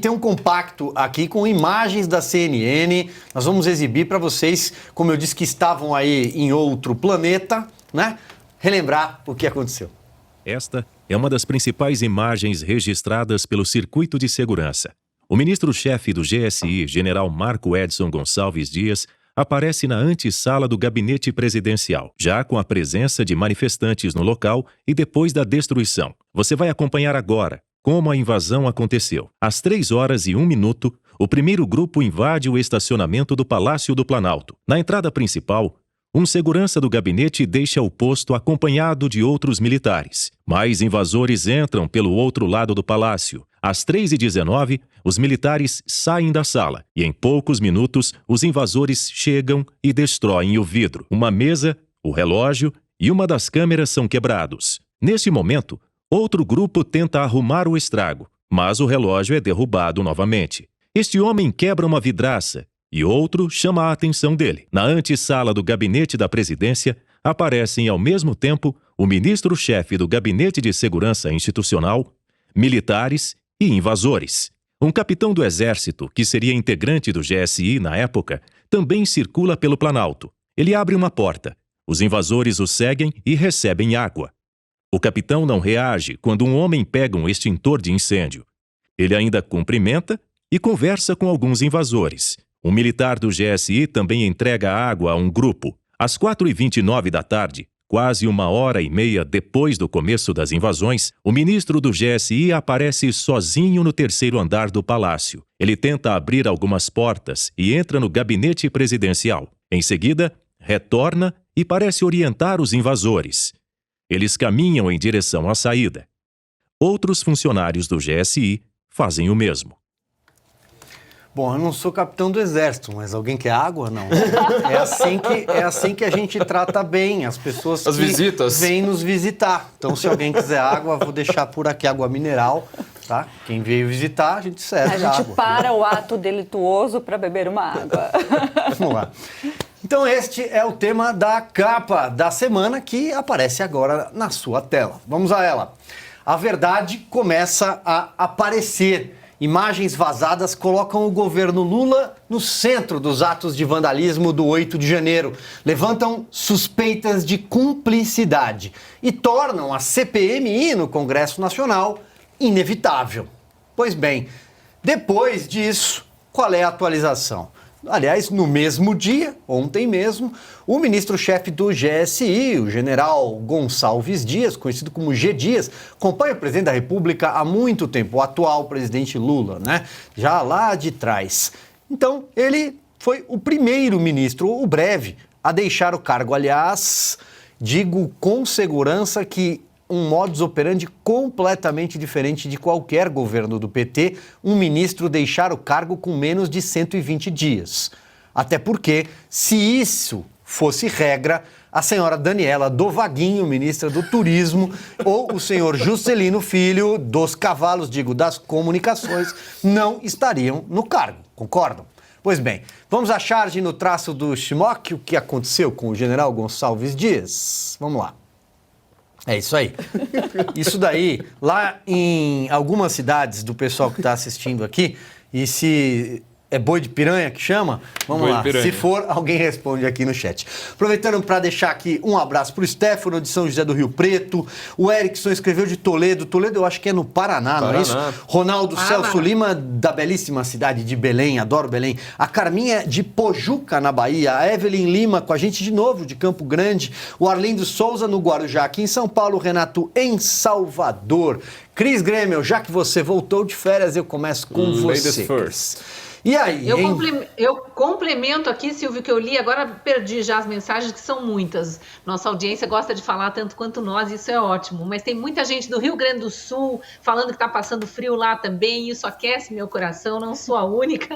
tem um compacto aqui com imagens da CNN. Nós vamos exibir para vocês, como eu disse, que estavam aí em outro planeta, né? Relembrar o que aconteceu. Esta é uma das principais imagens registradas pelo Circuito de Segurança. O ministro-chefe do GSI, general Marco Edson Gonçalves Dias, aparece na antessala do gabinete presidencial, já com a presença de manifestantes no local e depois da destruição. Você vai acompanhar agora como a invasão aconteceu. Às 3h01, o primeiro grupo invade o estacionamento do Palácio do Planalto. Na entrada principal, um segurança do gabinete deixa o posto acompanhado de outros militares. Mais invasores entram pelo outro lado do palácio. Às 3h19, os militares saem da sala e em poucos minutos os invasores chegam e destroem o vidro. Uma mesa, o relógio e uma das câmeras são quebrados. Nesse momento, outro grupo tenta arrumar o estrago, mas o relógio é derrubado novamente. Este homem quebra uma vidraça e outro chama a atenção dele. Na antessala do gabinete da presidência, aparecem ao mesmo tempo o ministro-chefe do Gabinete de Segurança Institucional, militares e invasores. Um capitão do exército, que seria integrante do GSI na época, também circula pelo Planalto. Ele abre uma porta. Os invasores o seguem e recebem água. O capitão não reage quando um homem pega um extintor de incêndio. Ele ainda cumprimenta e conversa com alguns invasores. Um militar do GSI também entrega água a um grupo. Às 4h29, quase 1h30 depois do começo das invasões, o ministro do GSI aparece sozinho no terceiro andar do palácio. Ele tenta abrir algumas portas e entra no gabinete presidencial. Em seguida, retorna e parece orientar os invasores. Eles caminham em direção à saída. Outros funcionários do GSI fazem o mesmo. Bom, eu não sou capitão do exército, mas alguém quer água? Não. É assim que a gente trata bem as pessoas que vêm nos visitar. Então, se alguém quiser água, vou deixar por aqui água mineral, tá? Quem veio visitar, a gente serve água. A gente para o ato delituoso para beber uma água. Vamos lá. Então, este é o tema da capa da semana que aparece agora na sua tela. Vamos a ela. A verdade começa a aparecer. Imagens vazadas colocam o governo Lula no centro dos atos de vandalismo do 8 de janeiro, levantam suspeitas de cumplicidade e tornam a CPMI no Congresso Nacional inevitável. Pois bem, depois disso, qual é a atualização? Aliás, no mesmo dia, ontem mesmo, o ministro-chefe do GSI, o general Gonçalves Dias, conhecido como G. Dias, acompanha o presidente da República há muito tempo, o atual presidente Lula, né? Já lá de trás. Então, ele foi o primeiro ministro, o breve, a deixar o cargo. Aliás, digo com segurança que um modus operandi completamente diferente de qualquer governo do PT, um ministro deixar o cargo com menos de 120 dias. Até porque, se isso fosse regra, a senhora Daniela do Vaguinho, ministra do Turismo, ou o senhor Juscelino Filho, dos cavalos, digo, das comunicações, não estariam no cargo. Concordam? Pois bem, vamos à charge no traço do Schmock, o que aconteceu com o general Gonçalves Dias. Vamos lá. É isso aí. Isso daí, lá em algumas cidades do pessoal que está assistindo aqui, e se é boi de piranha que chama? Vamos lá. Se for, alguém responde aqui no chat. Aproveitando para deixar aqui um abraço para o Stefano de São José do Rio Preto. O Erickson escreveu de Toledo. Toledo eu acho que é no Paraná, não é isso? Ronaldo Celso Lima, da belíssima cidade de Belém. Adoro Belém. A Carminha de Pojuca, na Bahia. A Evelyn Lima com a gente de novo, de Campo Grande. O Arlindo Souza no Guarujá, aqui em São Paulo. O Renato em Salvador. Cris Grêmio, já que você voltou de férias, eu começo com você. E aí, eu complemento aqui, Silvio, que eu li, agora perdi já as mensagens, que são muitas. Nossa audiência gosta de falar tanto quanto nós, isso é ótimo. Mas tem muita gente do Rio Grande do Sul falando que está passando frio lá também, isso aquece meu coração, não sou a única.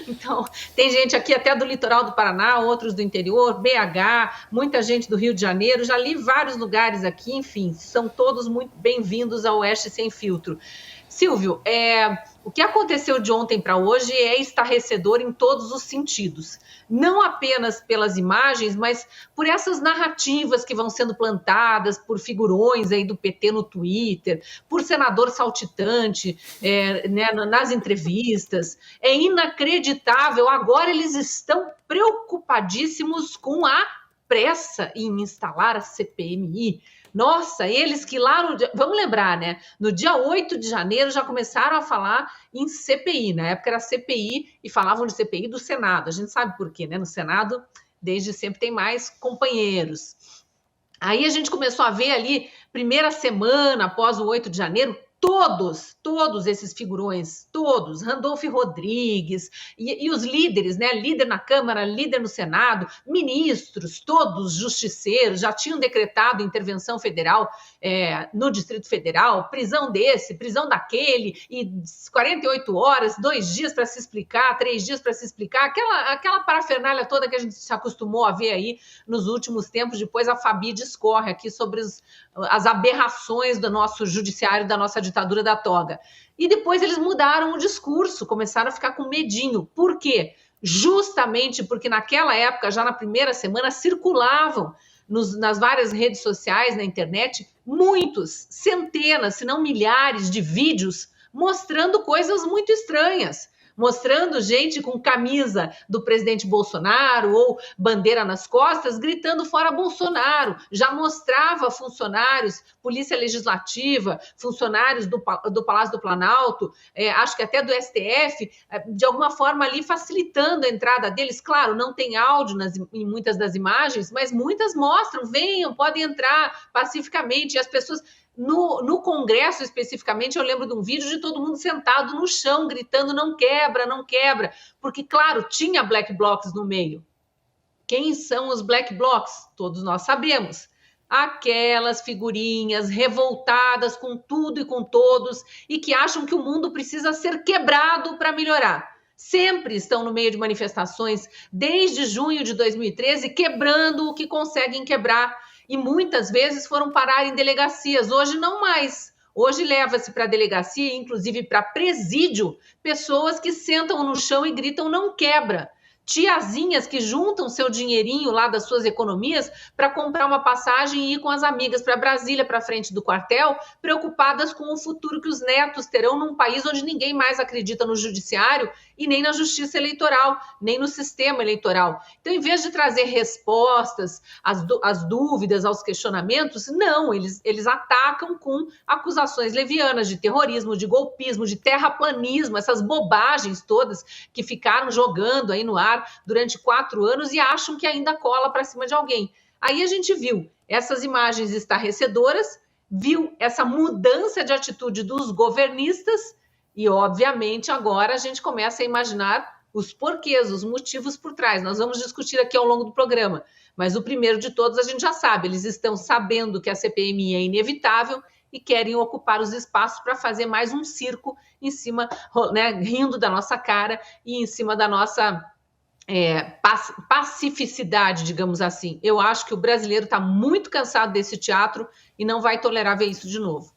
Então, tem gente aqui até do litoral do Paraná, outros do interior, BH, muita gente do Rio de Janeiro, já li vários lugares aqui, enfim, são todos muito bem-vindos ao Oeste Sem Filtro. Silvio, o que aconteceu de ontem para hoje é estarrecedor em todos os sentidos. Não apenas pelas imagens, mas por essas narrativas que vão sendo plantadas por figurões aí do PT no Twitter, por senador saltitante, né, nas entrevistas. É inacreditável. Agora eles estão preocupadíssimos com a pressa em instalar a CPMI. Nossa, eles que lá vamos lembrar, né? No dia 8 de janeiro já começaram a falar em CPI. Na época era CPI e falavam de CPI do Senado. A gente sabe por quê, né? No Senado, desde sempre tem mais companheiros. Aí a gente começou a ver ali, primeira semana após o 8 de janeiro, todos esses figurões, todos, Randolph Rodrigues e os líderes, né? Líder na Câmara, líder no Senado, ministros, todos justiceiros, já tinham decretado intervenção federal no Distrito Federal, prisão desse, prisão daquele, e 48 horas, 2 dias para se explicar, 3 dias para se explicar, aquela parafernália toda que a gente se acostumou a ver aí nos últimos tempos. Depois a Fabi discorre aqui sobre as aberrações do nosso judiciário, da nossa ditadura da toga. E depois eles mudaram o discurso, começaram a ficar com medinho. Por quê? Justamente porque naquela época, já na primeira semana, circulavam nas várias redes sociais, na internet, muitos, centenas, se não milhares de vídeos mostrando coisas muito estranhas. Mostrando gente com camisa do presidente Bolsonaro ou bandeira nas costas, gritando fora Bolsonaro. Já mostrava funcionários, Polícia Legislativa, funcionários do Palácio do Planalto, acho que até do STF, de alguma forma ali facilitando a entrada deles. Claro, não tem áudio em muitas das imagens, mas muitas mostram, venham, podem entrar pacificamente. E as pessoas... No Congresso, especificamente, eu lembro de um vídeo de todo mundo sentado no chão, gritando não quebra, não quebra. Porque, claro, tinha black blocs no meio. Quem são os black blocs? Todos nós sabemos. Aquelas figurinhas revoltadas com tudo e com todos e que acham que o mundo precisa ser quebrado para melhorar. Sempre estão no meio de manifestações, desde junho de 2013, quebrando o que conseguem quebrar. E muitas vezes foram parar em delegacias. Hoje não mais. Hoje leva-se para a delegacia, inclusive para presídio, pessoas que sentam no chão e gritam não quebra. Tiazinhas que juntam seu dinheirinho lá das suas economias para comprar uma passagem e ir com as amigas para Brasília, para frente do quartel, preocupadas com o futuro que os netos terão num país onde ninguém mais acredita no judiciário e nem na justiça eleitoral, nem no sistema eleitoral. Então, em vez de trazer respostas às dúvidas, aos questionamentos, não, eles atacam com acusações levianas de terrorismo, de golpismo, de terraplanismo, essas bobagens todas que ficaram jogando aí no ar durante 4 anos e acham que ainda cola para cima de alguém. Aí a gente viu essas imagens estarrecedoras, viu essa mudança de atitude dos governistas e, obviamente, agora a gente começa a imaginar os porquês, os motivos por trás. Nós vamos discutir aqui ao longo do programa, mas o primeiro de todos a gente já sabe, eles estão sabendo que a CPMI é inevitável e querem ocupar os espaços para fazer mais um circo em cima, né, rindo da nossa cara e em cima da nossa pacificidade, digamos assim. Eu acho que o brasileiro está muito cansado desse teatro e não vai tolerar ver isso de novo.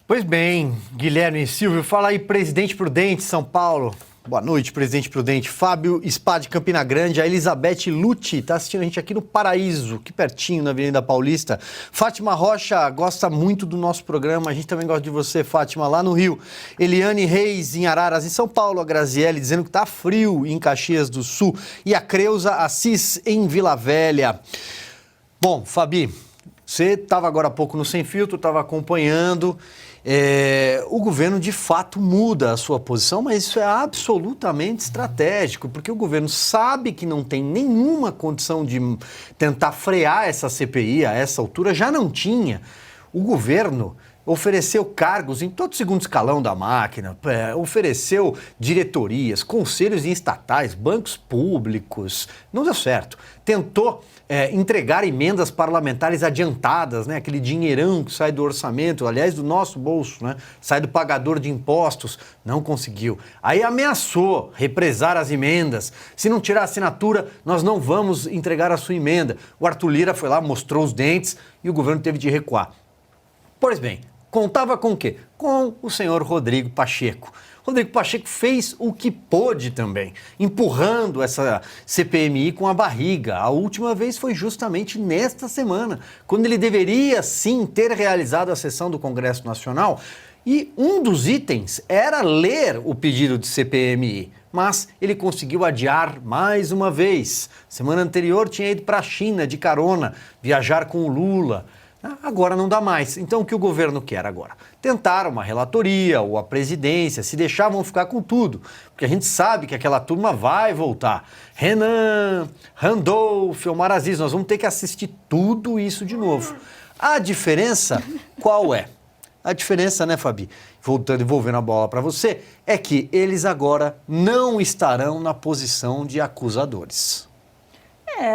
Pois bem, Guilherme Silvio, fala aí, Presidente Prudente, São Paulo. Boa noite, Presidente Prudente. Fábio Spa de Campina Grande, a Elizabeth Lucci está assistindo a gente aqui no Paraíso, aqui pertinho, na Avenida Paulista. Fátima Rocha gosta muito do nosso programa, a gente também gosta de você, Fátima, lá no Rio. Eliane Reis, em Araras, em São Paulo. A Graziele dizendo que está frio em Caxias do Sul. E a Creuza Assis, em Vila Velha. Bom, Fabi, você estava agora há pouco no Sem Filtro, estava acompanhando... o governo de fato muda a sua posição, mas isso é absolutamente estratégico, porque o governo sabe que não tem nenhuma condição de tentar frear essa CPI a essa altura, já não tinha. O governo ofereceu cargos em todo o segundo escalão da máquina, ofereceu diretorias, conselhos em estatais, bancos públicos, não deu certo. Tentou entregar emendas parlamentares adiantadas, né? Aquele dinheirão que sai do orçamento, aliás, do nosso bolso, né? Sai do pagador de impostos, não conseguiu. Aí ameaçou represar as emendas. Se não tirar a assinatura, nós não vamos entregar a sua emenda. O Arthur Lira foi lá, mostrou os dentes e o governo teve de recuar. Pois bem, Contava com o quê? Com o senhor Rodrigo Pacheco. Rodrigo Pacheco fez o que pôde também, empurrando essa CPMI com a barriga. A última vez foi justamente nesta semana, quando ele deveria sim ter realizado a sessão do Congresso Nacional. E um dos itens era ler o pedido de CPMI, mas ele conseguiu adiar mais uma vez. Semana anterior tinha ido para a China de carona, viajar com o Lula. Agora não dá mais. Então o que o governo quer agora? Tentar uma relatoria ou a presidência, se deixar vão ficar com tudo. Porque a gente sabe que aquela turma vai voltar. Renan, Randolph, Omar Aziz, nós vamos ter que assistir tudo isso de novo. A diferença qual é? A diferença, né, Fabi? Voltando e devolvendo a bola para você, é que eles agora não estarão na posição de acusadores.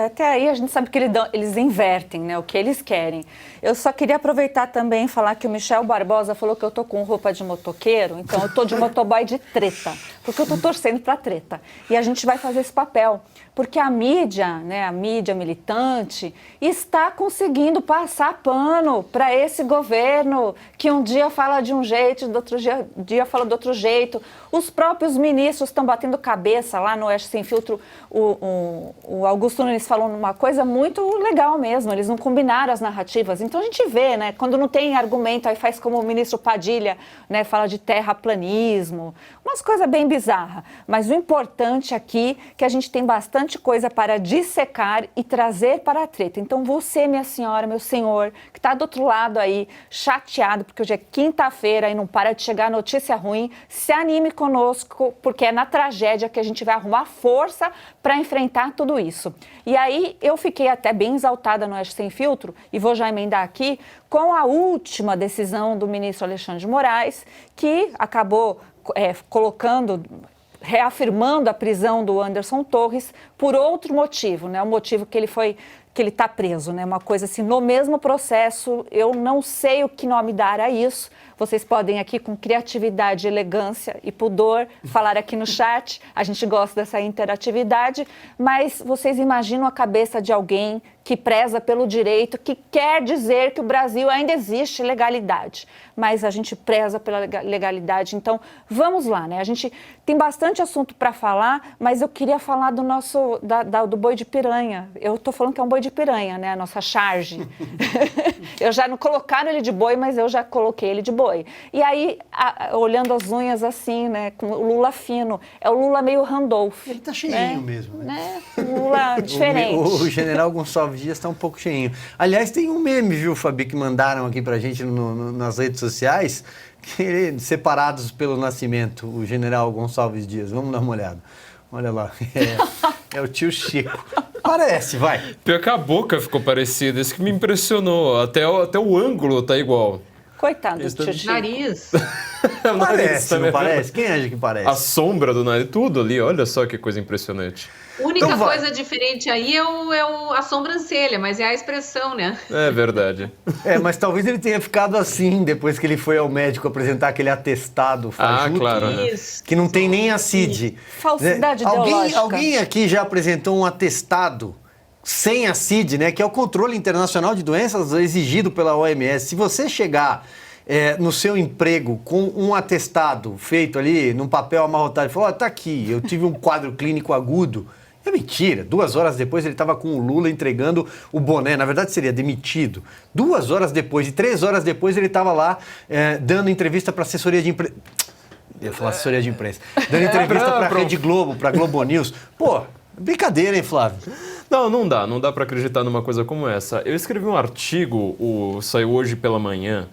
Até aí a gente sabe que eles invertem, né, o que eles querem. Eu só queria aproveitar também e falar que o Michel Barbosa falou que eu tô com roupa de motoqueiro, então eu tô de motoboy de treta, porque eu tô torcendo pra treta. E a gente vai fazer esse papel, porque a mídia, né, a mídia militante, está conseguindo passar pano para esse governo que um dia fala de um jeito, do outro dia fala do outro jeito. Os próprios ministros estão batendo cabeça lá no Oeste Sem Filtro. O Augusto Nunes falou uma coisa muito legal mesmo, eles não combinaram as narrativas. Então a gente vê, né, quando não tem argumento, aí faz como o ministro Padilha, né, fala de terraplanismo, umas coisas bem bizarras. Mas o importante aqui é que a gente tem bastante coisa para dissecar e trazer para a treta. Então você, minha senhora, meu senhor, que está do outro lado aí, chateado, porque hoje é quinta-feira e não para de chegar notícia ruim, se anime conosco, porque é na tragédia que a gente vai arrumar força para enfrentar tudo isso. E aí eu fiquei até bem exaltada no Oeste Sem Filtro, e vou já emendar aqui, com a última decisão do ministro Alexandre de Moraes, que acabou reafirmando a prisão do Anderson Torres por outro motivo, né? O motivo que ele está preso, né? Uma coisa assim, no mesmo processo, eu não sei o que nome dar a isso. Vocês podem aqui, com criatividade, elegância e pudor, falar aqui no chat. A gente gosta dessa interatividade, mas vocês imaginam a cabeça de alguém que preza pelo direito, que quer dizer que o Brasil ainda existe legalidade, mas a gente preza pela legalidade. Então, vamos lá, né? A gente tem bastante assunto para falar, mas eu queria falar do do boi de piranha. Eu estou falando que é um boi de piranha, né? A nossa charge. Eu já não colocaram ele de boi, mas eu já coloquei ele de boi. E aí, olhando as unhas assim, né? Com o Lula fino. É o Lula meio Randolph. Ele tá cheinho mesmo, né? Lula diferente. O general Gonçalves Dias está um pouco cheinho. Aliás, tem um meme, viu, Fabi, que mandaram aqui pra gente nas redes sociais, separados pelo nascimento, o general Gonçalves Dias. Vamos dar uma olhada. Olha lá, é o tio Chico. Parece, vai. Pior que a boca ficou parecida, isso que me impressionou. Até o ângulo tá igual. Coitado do tio Chico. Nariz. Parece, não parece? Quem acha que parece? A sombra do nariz, tudo ali, olha só que coisa impressionante. Única Então coisa diferente aí a sobrancelha, mas é a expressão, né? É verdade. Mas talvez ele tenha ficado assim depois que ele foi ao médico apresentar aquele atestado fajuto, claro. né? Isso. Que não tem nem a CID. Falsidade ideológica. Alguém aqui já apresentou um atestado sem a CID, né? Que é o Controle Internacional de Doenças exigido pela OMS. Se você chegar no seu emprego com um atestado feito ali num papel amarrotado e falar, tá aqui, eu tive um quadro clínico agudo. É mentira. 2 horas depois ele estava com o Lula entregando o boné. Na verdade seria demitido. 2 horas depois e 3 horas depois ele estava lá dando entrevista para assessoria de imprensa. Eu ia falar assessoria de imprensa. Dando entrevista para a Rede Globo, para a Globo News. Pô, brincadeira, hein, Flávio? Não dá para acreditar numa coisa como essa. Eu escrevi um artigo, saiu hoje pela manhã,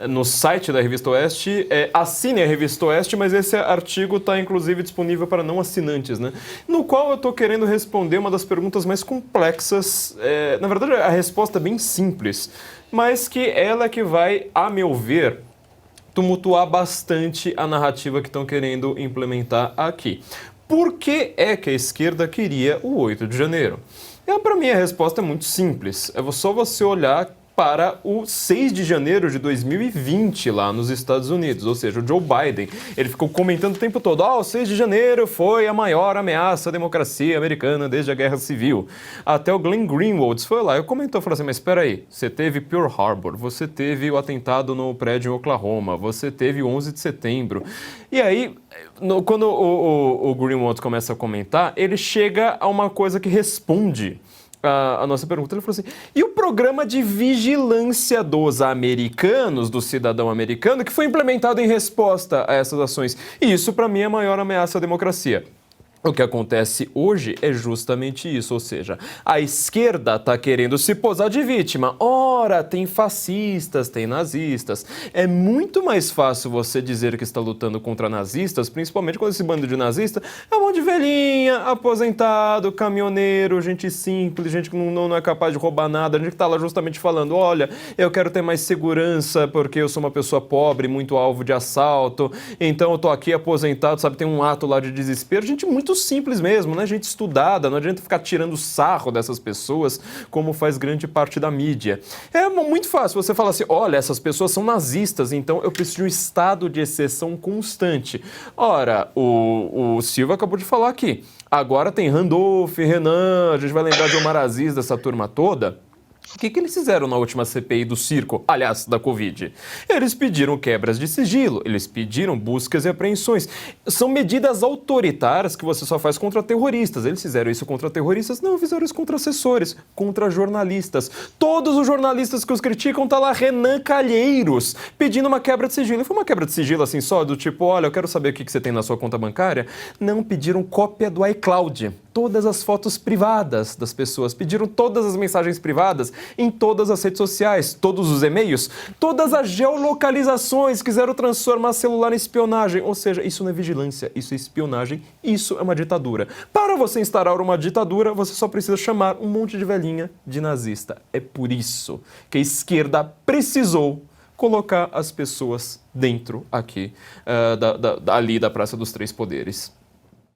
no site da Revista Oeste. Assine a Revista Oeste, mas esse artigo está inclusive disponível para não assinantes, né? No qual eu estou querendo responder uma das perguntas mais complexas. Na verdade, a resposta é bem simples, mas que ela é que vai, a meu ver, tumultuar bastante a narrativa que estão querendo implementar aqui. Por que é que a esquerda queria o 8 de janeiro? Para mim, a resposta é muito simples. É só você olhar para o 6 de janeiro de 2020 lá nos Estados Unidos, ou seja, o Joe Biden. Ele ficou comentando o tempo todo, o 6 de janeiro foi a maior ameaça à democracia americana desde a Guerra Civil. Até o Glenn Greenwald foi lá e comentou, falou assim, mas espera aí, você teve Pearl Harbor, você teve o atentado no prédio em Oklahoma, você teve o 11 de setembro. E aí, quando o Greenwald começa a comentar, ele chega a uma coisa que responde a nossa pergunta. Ele falou assim, e o programa de vigilância dos americanos, do cidadão americano, que foi implementado em resposta a essas ações? E isso, para mim, é a maior ameaça à democracia. O que acontece hoje é justamente isso, ou seja, a esquerda está querendo se posar de vítima. Ora, tem fascistas, tem nazistas. É muito mais fácil você dizer que está lutando contra nazistas, principalmente quando esse bando de nazista é um monte de velhinha, aposentado, caminhoneiro, gente simples, gente que não é capaz de roubar nada, gente que está lá justamente falando, olha, eu quero ter mais segurança porque eu sou uma pessoa pobre, muito alvo de assalto, então eu tô aqui aposentado, sabe, tem um ato lá de desespero, gente muito simples mesmo, né? Gente estudada, não adianta ficar tirando sarro dessas pessoas, como faz grande parte da mídia. É muito fácil você falar assim, olha, essas pessoas são nazistas, então eu preciso de um estado de exceção constante. Ora, o Silva acabou de falar aqui, agora tem Randolph, Renan, a gente vai lembrar de Omar Aziz, dessa turma toda. O que eles fizeram na última CPI do circo, aliás, da Covid? Eles pediram quebras de sigilo, eles pediram buscas e apreensões. São medidas autoritárias que você só faz contra terroristas. Eles fizeram isso contra terroristas? Não, fizeram isso contra assessores, contra jornalistas. Todos os jornalistas que os criticam, tá lá Renan Calheiros pedindo uma quebra de sigilo. E foi uma quebra de sigilo assim só, do tipo, olha, eu quero saber o que você tem na sua conta bancária. Não, pediram cópia do iCloud. Todas as fotos privadas das pessoas, pediram todas as mensagens privadas em todas as redes sociais, todos os e-mails, todas as geolocalizações, quiseram transformar celular em espionagem, ou seja, isso não é vigilância, isso é espionagem, isso é uma ditadura. Para você instaurar uma ditadura, você só precisa chamar um monte de velhinha de nazista. É por isso que a esquerda precisou colocar as pessoas dentro aqui, ali da Praça dos Três Poderes.